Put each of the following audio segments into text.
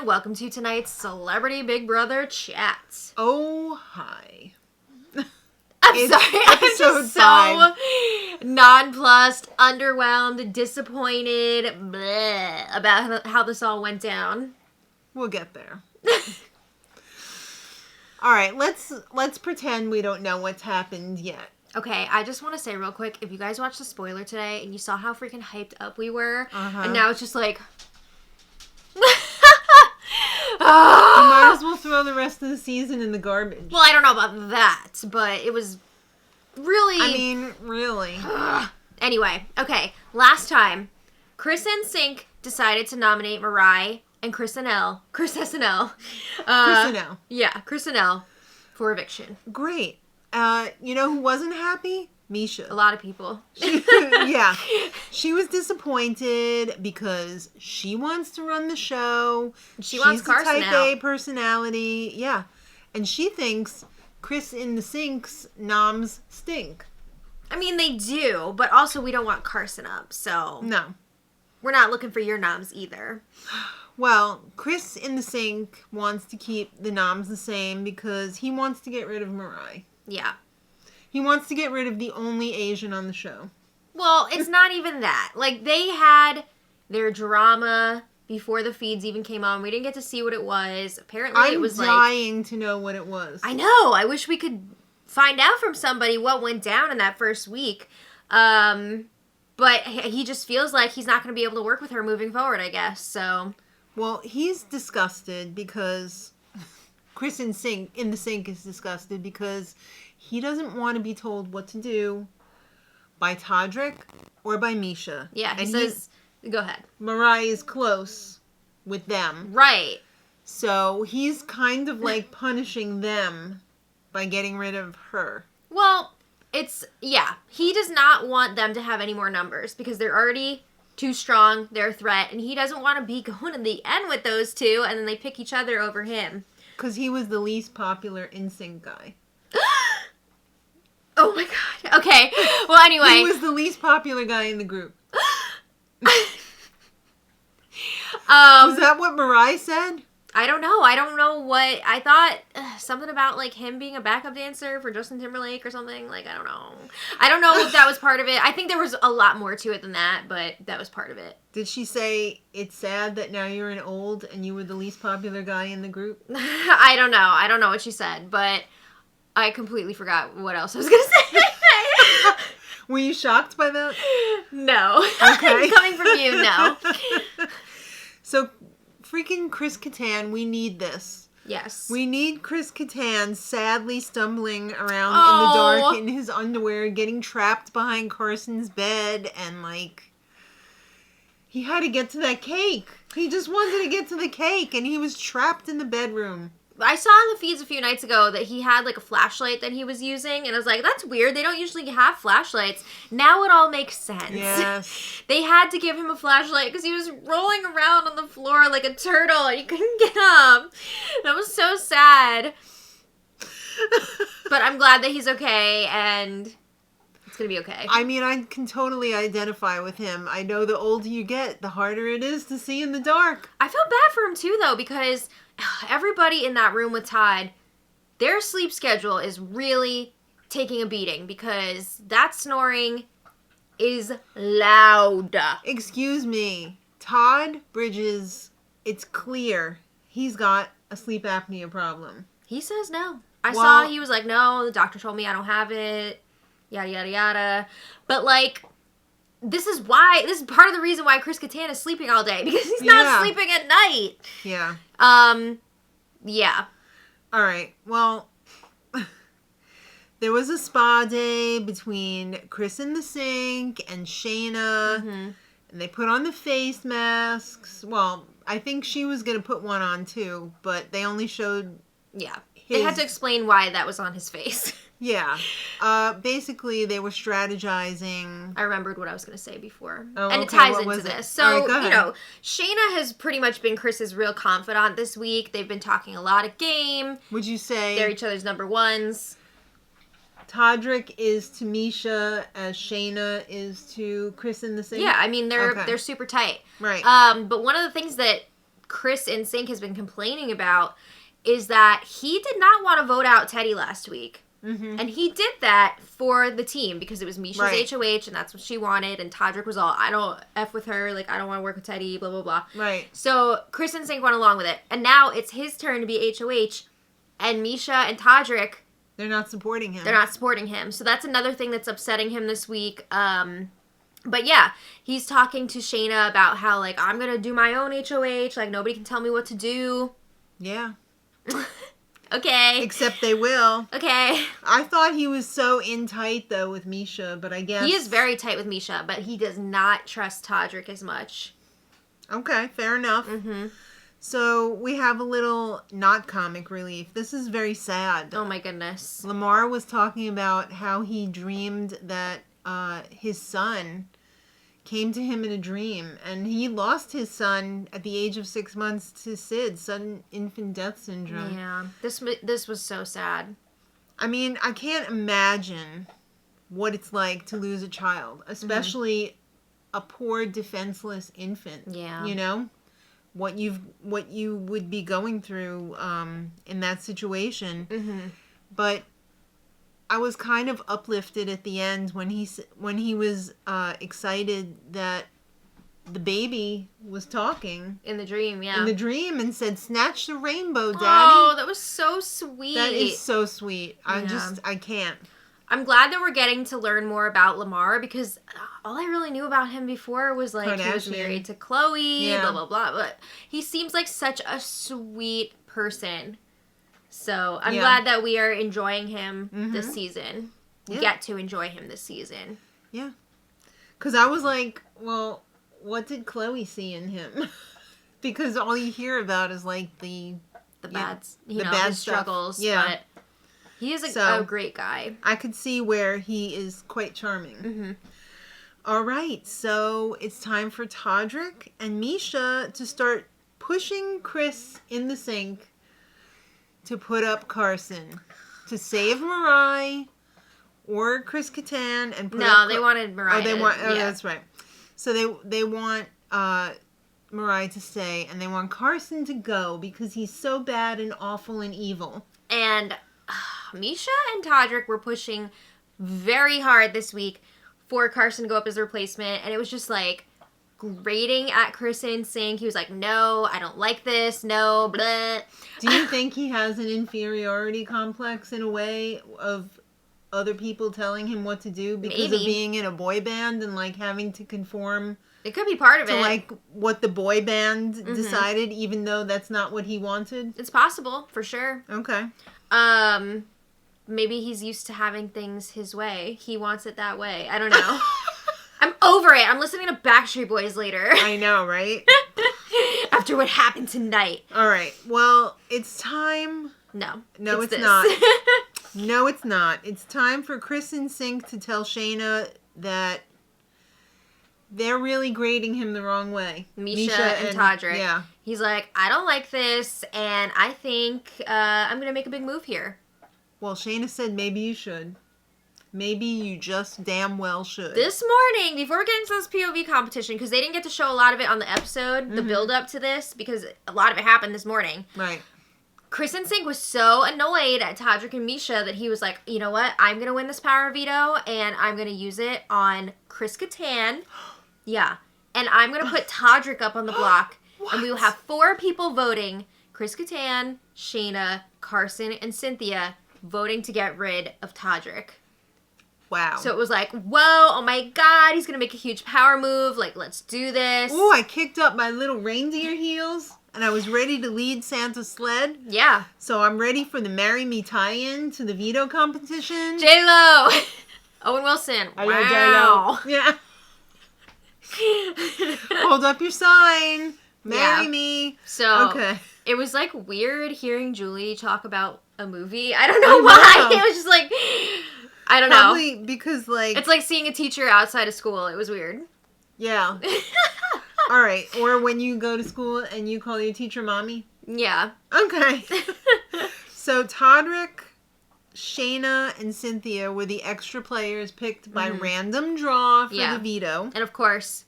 welcome to tonight's Celebrity Big Brother Chat. Oh, hi. I'm sorry, I'm just so nonplussed, underwhelmed, disappointed, bleh, about how this all went down. We'll get there. All right, let's pretend we don't know what's happened yet. Okay, I just want to say real quick, if you guys watched the spoiler today and you saw how freaking hyped up we were, and now it's just like... You might as well throw the rest of the season in the garbage. Well, I don't know about that, but it was really... I mean, really. Anyway, okay, last time, Chris and Sync decided to nominate Mariah and Chris SNL. Chris SNL. Yeah, Chris SNL for eviction. Great. You know who wasn't happy? Misha. A lot of people. Yeah. She was disappointed because she wants to run the show. She wants Carson She's a type out. A personality. Yeah. And she thinks Chris in the Sync's noms stink. I mean, they do, but also we don't want Carson up, so... No. We're not looking for your noms either. Well, Chris in the Sync wants to keep the noms the same because he wants to get rid of Mariah. Yeah. He wants to get rid of the only Asian on the show. Well, it's not even that. Like, they had their drama before the feeds even came on. We didn't get to see what it was. Apparently, it was like... I'm dying to know what it was. I know. I wish we could find out from somebody what went down in that first week. But he just feels like he's not going to be able to work with her moving forward, I guess. So... Well, he's disgusted because... Chris in the Sync is disgusted because... He doesn't want to be told what to do by Todrick or by Misha. Yeah, he says... Go ahead. Mariah is close with them. Right. So he's kind of like punishing them by getting rid of her. Well, it's... Yeah. He does not want them to have any more numbers because they're already too strong. They're a threat. And he doesn't want to be going to the end with those two and then they pick each other over him. Because he was the least popular NSYNC guy. Oh my god. Okay. Well, anyway. He was the least popular guy in the group. Was that what Mariah said? I don't know. I don't know what... I thought something about, like, him being a backup dancer for Justin Timberlake or something. Like, I don't know. I don't know if that was part of it. I think there was a lot more to it than that, but that was part of it. Did she say, it's sad that now you're an old and you were the least popular guy in the group? I don't know. I don't know what she said, but... I completely forgot what else I was going to say. Were you shocked by that? No. Okay. Coming from you, no. So, freaking Chris Kattan, we need this. Yes. We need Chris Kattan sadly stumbling around in the dark in his underwear, getting trapped behind Carson's bed, and, like, he had to get to that cake. He just wanted to get to the cake, and he was trapped in the bedroom. I saw in the feeds a few nights ago that he had, like, a flashlight that he was using, and I was like, that's weird. They don't usually have flashlights. Now it all makes sense. Yes. They had to give him a flashlight because he was rolling around on the floor like a turtle, and he couldn't get up. That was so sad. But I'm glad that he's okay, and it's going to be okay. I mean, I can totally identify with him. I know the older you get, the harder it is to see in the dark. I felt bad for him, too, though, because... everybody in that room with Todd, their sleep schedule is really taking a beating because that snoring is loud. Excuse me. Todd Bridges, it's clear he's got a sleep apnea problem. He says no. I saw he was like, no, the doctor told me I don't have it, yada, yada, yada. But, like... This is part of the reason why Chris Kattan is sleeping all day, because he's not sleeping at night. Yeah. Yeah. All right. Well, there was a spa day between Chris in the Sync and Shayna, and they put on the face masks. Well, I think she was going to put one on too, but they only showed... Yeah. They had to explain why that was on his face. Yeah. Basically, they were strategizing. I remembered what I was going to say before. Oh, and okay. it ties What into was this. it? So, All right, go ahead. you know, Shayna has pretty much been Chris's real confidant this week. They've been talking a lot of game. Would you say... They're each other's number ones. Todrick is to Misha as Shayna is to Chris in the Sync? Yeah, I mean, they're super tight. Right. But one of the things that Chris NSYNC has been complaining about is that he did not want to vote out Teddy last week. Mm-hmm. And he did that for the team because it was Misha's Right. HOH and that's what she wanted. And Todrick was all, I don't F with her. Like, I don't want to work with Teddy, blah, blah, blah. Right. So Chris NSYNC went along with it. And now it's his turn to be HOH. And Misha and Todrick, they're not supporting him. they're not supporting him. So that's another thing that's upsetting him this week. But yeah, he's talking to Shayna about how, like, I'm going to do my own HOH. Like, nobody can tell me what to do. Yeah. Okay. Except they will. Okay. I thought he was so in tight, though, with Misha, but I guess... He is very tight with Misha, but he does not trust Todrick as much. Okay, fair enough. Mm-hmm. So, we have a little not comic relief. This is very sad. Oh my goodness. Lamar was talking about how he dreamed that his son came to him in a dream, and he lost his son at the age of 6 months to SID, sudden infant death syndrome. Yeah, this was so sad. I mean, I can't imagine what it's like to lose a child, especially a poor, defenseless infant. Yeah. You know? What you would be going through in that situation. Mm-hmm. But I was kind of uplifted at the end when he was excited that the baby was talking In the dream, yeah. in the dream and said, "Snatch the rainbow, Daddy." Oh, that was so sweet. That is so sweet. Yeah. I can't. I'm glad that we're getting to learn more about Lamar because all I really knew about him before was like he was Kardashian. married to Chloe, Yeah. blah, blah, blah. But he seems like such a sweet person. So I'm Yeah. glad that we are enjoying him this Mhm. season. Yeah. Get to enjoy him this season. Yeah. Because I was like, well, what did Chloe see in him? Because all you hear about is like the Bad, the bad his stuff. struggles. Yeah. But he is So- a great guy. I could see where he is quite charming. Mm-hmm. All right, so it's time for Todrick and Misha to start pushing Chris in the sink to put up Carson to save Mariah or Chris Kattan and put No, up they wanted Mariah. Oh, they want. Oh, yeah. that's right. So they want Mariah to stay, and they want Carson to go because he's so bad and awful and evil. And Misha and Todrick were pushing very hard this week for Carson to go up as a replacement, and it was just like grating at Chris NSYNC. He was like, "No, I don't like this. No, blah." Do you think he has an inferiority complex in a way of other people telling him what to do because Maybe. of being in a boy band and like having to conform It could be part of to it. like what the boy band decided, even though that's not what he wanted? It's possible, for sure. Okay. Maybe he's used to having things his way. He wants it that way. I don't know. I'm over it. I'm listening to Backstreet Boys later. I know, right? After what happened tonight. All right. Well, it's time. No. No, it's this. not. No, it's not. It's time for Chris NSYNC to tell Shayna that they're really grading him the wrong way. Misha and Todrick. Yeah. He's like, I don't like this, and I think I'm going to make a big move here. Well, Shayna said maybe you should. Maybe you just damn well should. This morning, before we get into this POV competition, because they didn't get to show a lot of it on the episode, the build up to this, because a lot of it happened this morning. Right. Chris NSYNC was so annoyed at Todrick and Misha that he was like, you know what? I'm going to win this power veto, and I'm going to use it on Chris Kattan. Yeah. And I'm going to put Todrick up on the block, and we will have 4 people voting. Chris Kattan, Shayna, Carson, and Cynthia voting to get rid of Todrick. Wow. So it was like, whoa, oh my god, he's going to make a huge power move. Like, let's do this. Ooh, I kicked up my little reindeer heels, and I was ready to lead Santa's sled. Yeah. So I'm ready for the Marry Me tie-in to the veto competition. J-Lo. Owen Wilson. Wow. Yeah. Hold up your sign. Marry Yeah. me. So Okay. it was like weird hearing Julie talk about a movie. I don't know I know. why. It was just like, I don't know. Probably because, like... It's like seeing a teacher outside of school. It was weird. Yeah. All right. Or when you go to school and you call your teacher mommy. Yeah. Okay. So Todrick, Shayna, and Cynthia were the extra players picked by random draw for the veto. And of course,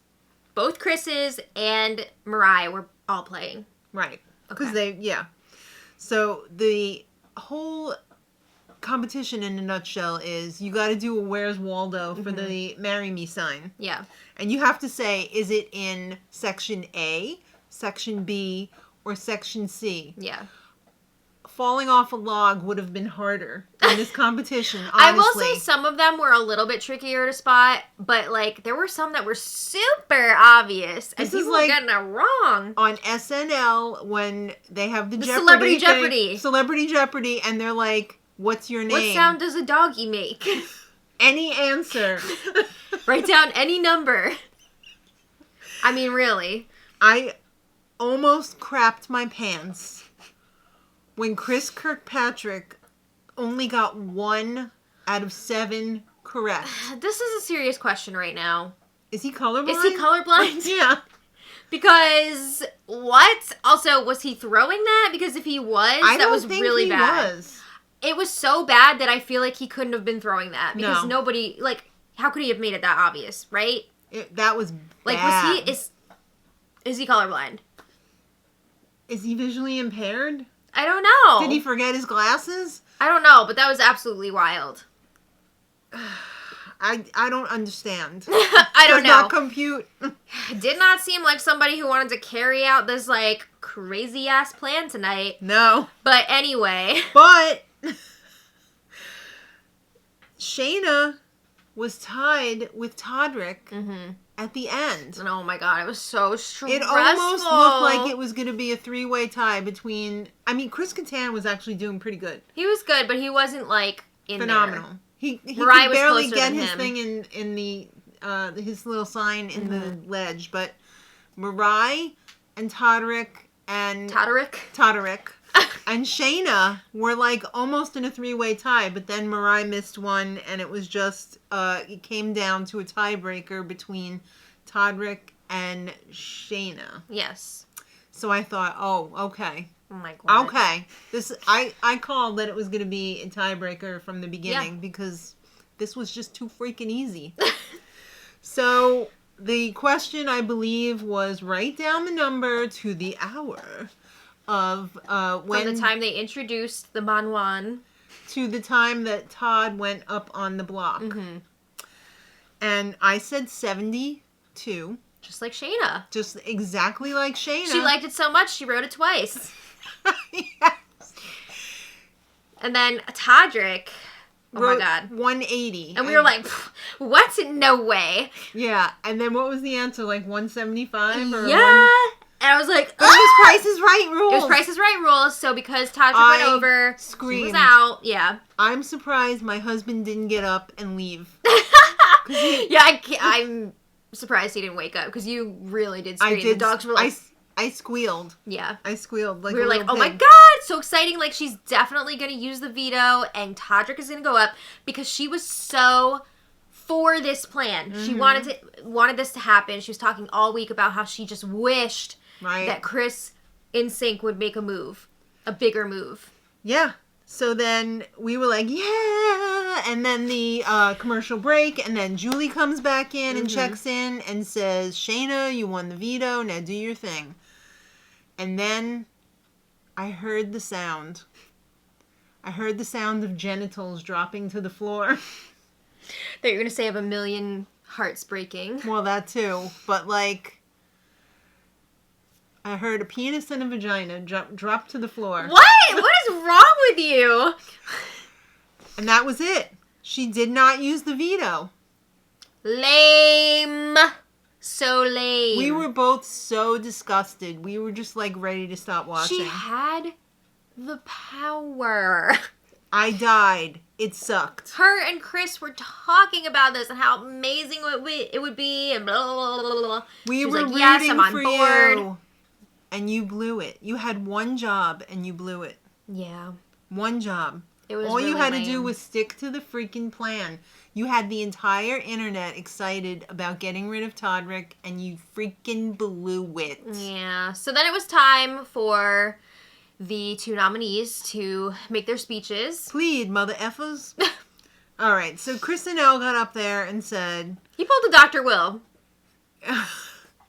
both Chris's and Mariah were all playing. Right. Because Okay. So the whole competition in a nutshell is you got to do a Where's Waldo for the Marry Me sign. Yeah. And you have to say, is it in section A, section B, or section C? Yeah. Falling off a log would have been harder in this competition, honestly. I will say some of them were a little bit trickier to spot, but, like, there were some that were super obvious, and people were getting it wrong. On SNL, when they have the Celebrity Jeopardy. Celebrity Jeopardy, and they're like, what's your name? What sound does a doggy make? Any answer. Write down any number. I mean, really. I almost crapped my pants when Chris Kirkpatrick only got 1 out of 7 correct. This is a serious question right now. Is he colorblind? Is he colorblind? Yeah. Because, what? Also, was he throwing that? Because if he was, that was really bad. Was. It was so bad that I feel like he couldn't have been throwing that. Because No. nobody, like, how could he have made it that obvious, right? That was bad. Like, is he colorblind? Is he visually impaired? I don't know. Did he forget his glasses? I don't know, but that was absolutely wild. I don't understand. I don't know. Does not compute. Did not seem like somebody who wanted to carry out this, like, crazy-ass plan tonight. No. But anyway. But Shayna was tied with Todrick at the end. And oh my god, it was so stressful. It almost looked like it was going to be a 3-way tie between... I mean, Chris Kattan was actually doing pretty good. He was good, but he wasn't, like, Phenomenal. there. He Mariah could was barely closer get than his him. thing in the his little sign in the ledge, but Mariah and Todrick and and Shayna were like almost in a 3-way tie, but then Mariah missed one, and it was just it came down to a tiebreaker between Todrick and Shayna. Yes. So I thought, oh, okay. Oh my god. Okay. I called that it was going to be a tiebreaker from the beginning because this was just too freaking easy. So the question, I believe, was write down the number to the hour of when... From the time they introduced the Manwan. To the time that Todd went up on the block. Mm-hmm. And I said 72. Just like Shayna. Just exactly like Shayna. She liked it so much, she wrote it twice. Yes. And then Todrick... Oh wrote my god. 180. And we were like, what? No way. Yeah. And then what was the answer? Like 175? Or yeah. And I was like, it was Price is Right rules. It was Price is Right rules. So because Todrick went over, screamed. he was out. Yeah. I'm surprised my husband didn't get up and leave. Yeah, I'm surprised he didn't wake up because you really did scream. The dogs were like... I squealed. Yeah. I squealed like we were a like, little oh my pig. god, so exciting. Like, she's definitely going to use the veto and Todrick is going to go up because she was so for this plan. Mm-hmm. She wanted this to happen. She was talking all week about how she just wished that Chris in sync would make a move, a bigger move. Yeah. So then we were like, yeah. And then the commercial break. And then Julie comes back in and checks in and says, Shayna, you won the veto. Now do your thing. And then I heard the sound. I heard the sound of genitals dropping to the floor. That you're going to say of 1,000,000 hearts breaking. Well, that too. But like, I heard a penis and a vagina drop to the floor. What? What is wrong with you? And that was it. She did not use the veto. Lame. So lame. We were both so disgusted. We were just like ready to stop watching. She had the power. I died. It sucked. Her and Chris were talking about this and how amazing it would be and blah, blah, blah, blah. We were like, rooting yes, I'm on for board. you. And you blew it. You had one job and you blew it. Yeah. One job. It was all really you had lame. to do was stick to the freaking plan. You had the entire internet excited about getting rid of Todrick, and you freaking blew it. Yeah. So then it was time for the 2 nominees to make their speeches. Plead, mother effers. All right. So Chris and Elle got up there and said... He pulled a Dr. Will.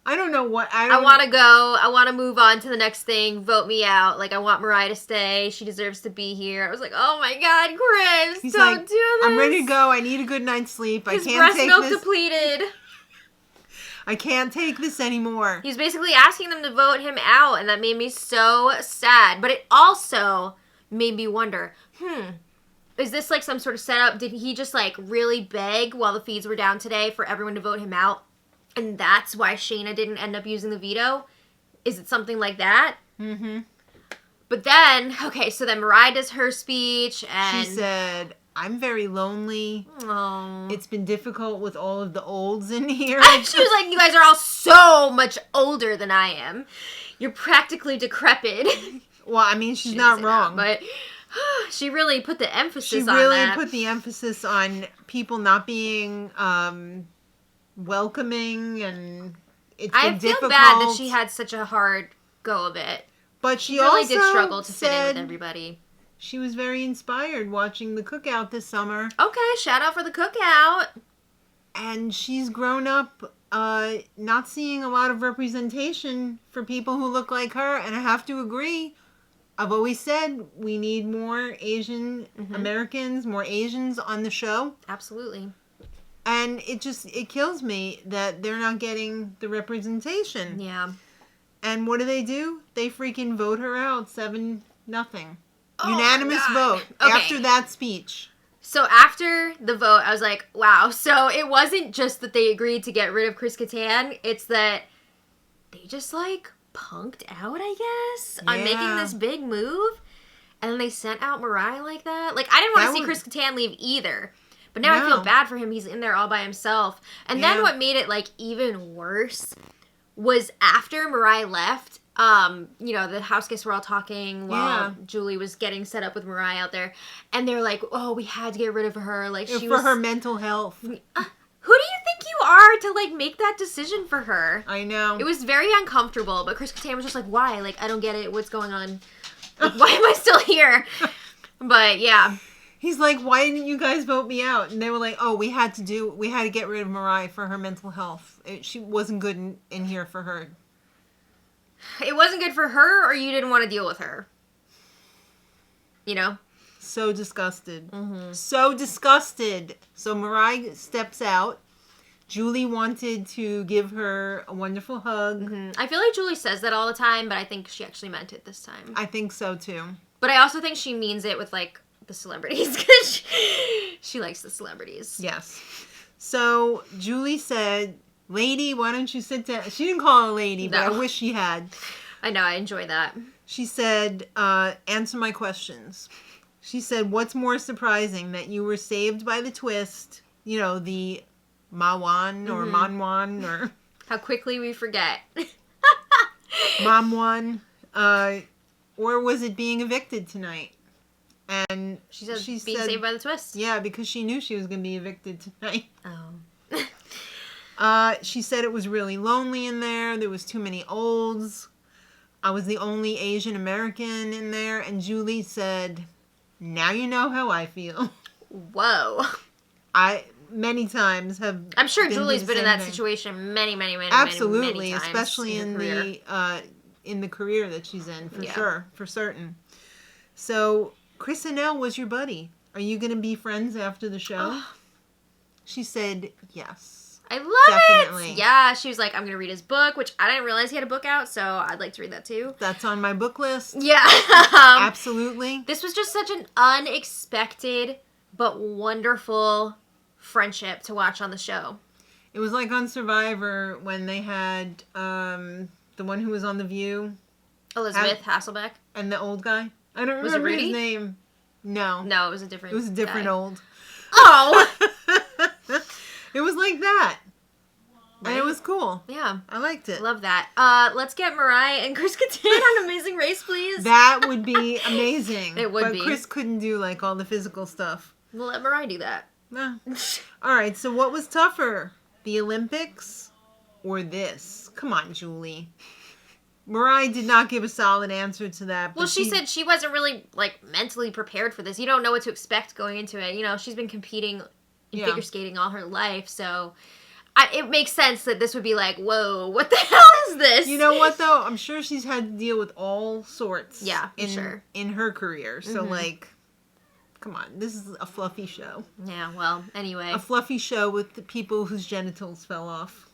I don't know what I want to go. I want to move on to the next thing. Vote me out. Like, I want Mariah to stay. She deserves to be here. I was like, oh my God, Chris, He's don't like, do this. I'm ready to go. I need a good night's sleep. His I can't breast take milk this. depleted. I can't take this anymore. He was basically asking them to vote him out, and that made me so sad. But it also made me wonder, is this like some sort of setup? Did he just like really beg while the feeds were down today for everyone to vote him out? And that's why Shayna didn't end up using the veto? Is it something like that? Mm-hmm. But then, okay, so then Mariah does her speech, and... She said, I'm very lonely. Oh. It's been difficult with all of the olds in here. She was like, you guys are all so much older than I am. You're practically decrepit. Well, I mean, she's not wrong. That, but she really put the emphasis on that. She really put the emphasis on people not being welcoming, and it's been difficult. I feel bad that she had such a hard go of it. But she really also did struggle to fit in with everybody. She was very inspired watching the cookout this summer. Okay, shout out for the cookout. And she's grown up not seeing a lot of representation for people who look like her. And I have to agree. I've always said we need more Asian Americans, more Asians on the show. Absolutely. And it kills me that they're not getting the representation. Yeah. And what do? They freaking vote her out 7-0. Oh, unanimous vote after that speech. So after the vote, I was like, wow. So it wasn't just that they agreed to get rid of Chris Kattan. It's that they just like punked out, I guess, on making this big move. And then they sent out Mariah like that. Like, I didn't want to see Chris Kattan leave either. But now I feel bad for him. He's in there all by himself. And then what made it like even worse was after Mariah left, the house guests were all talking while Julie was getting set up with Mariah out there. And they're like, oh, we had to get rid of her. Like, for her mental health. Who do you think you are to, like, make that decision for her? I know. It was very uncomfortable, but Chris Kattan was just like, why? Like, I don't get it. What's going on? Like, why am I still here? But, yeah. He's like, why didn't you guys vote me out? And they were like, oh, we had to get rid of Mariah for her mental health. She wasn't good in here for her. It wasn't good for her, or you didn't want to deal with her? You know? So disgusted. So disgusted. So Mariah steps out. Julie wanted to give her a wonderful hug. I feel like Julie says that all the time, but I think she actually meant it this time. I think so, too. But I also think she means it with, like, the celebrities, because she likes the celebrities. Yes. So Julie said, lady, why don't you sit down? She didn't call her a lady, but I wish she had. I know, I enjoy that. She said, answer my questions. She said, what's more surprising, that you were saved by the twist, the Mawan or Manwan or... How quickly we forget. Mamwan. Or was it being evicted tonight? And she said being saved by the twist. Yeah, because she knew she was going to be evicted tonight. Oh. She said it was really lonely in there. There was too many olds. I was the only Asian American in there. And Julie said, now you know how I feel. Whoa. Many times have... I'm sure Julie's been in that situation many Absolutely, times. Especially in the career that she's in, for sure, for certain. So... Chris and Elle was your buddy. Are you going to be friends after the show? She said yes. I love it. Yeah, she was like, I'm going to read his book, which I didn't realize he had a book out, so I'd like to read that too. That's on my book list. Yeah. Absolutely. This was just such an unexpected but wonderful friendship to watch on the show. It was like on Survivor when they had the one who was on The View. Elizabeth Hasselbeck. And the old guy. I don't remember his name. No. No, it was a different guy. Old. Oh! It was like that. Right? And it was cool. Yeah. I liked it. Love that. Let's get Mariah and Chris Kattan on Amazing Race, please. That would be amazing. It would be. But Chris couldn't do, like, all the physical stuff. We'll let Mariah do that. No. All right, so what was tougher? The Olympics or this? Come on, Julie. Mariah did not give a solid answer to that. Well, she said she wasn't really, like, mentally prepared for this. You don't know what to expect going into it. She's been competing in figure skating all her life, so it makes sense that this would be like, whoa, what the hell is this? You know what, though? I'm sure she's had to deal with all sorts in her career. So, like, come on. This is a fluffy show. Yeah, well, anyway. A fluffy show with the people whose genitals fell off.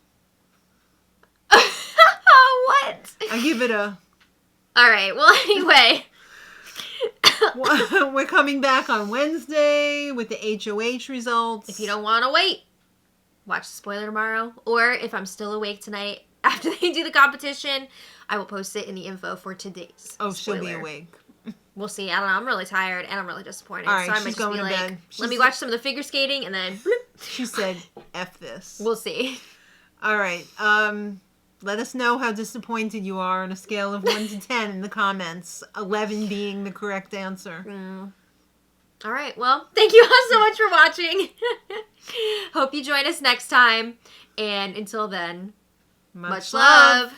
What? I give it a... All right, well, anyway. We're coming back on Wednesday with the HOH results. If you don't want to wait, watch the spoiler tomorrow. Or if I'm still awake tonight after they do the competition, I will post it in the info for today's spoiler. She'll be awake. We'll see. I don't know. I'm really tired and I'm really disappointed. All right, so I might just be like, let me watch some of the figure skating and then... She said, F this. We'll see. All right. Let us know how disappointed you are on a scale of 1 to 10 in the comments. 11 being the correct answer. All right. Well, thank you all so much for watching. Hope you join us next time. And until then, much love.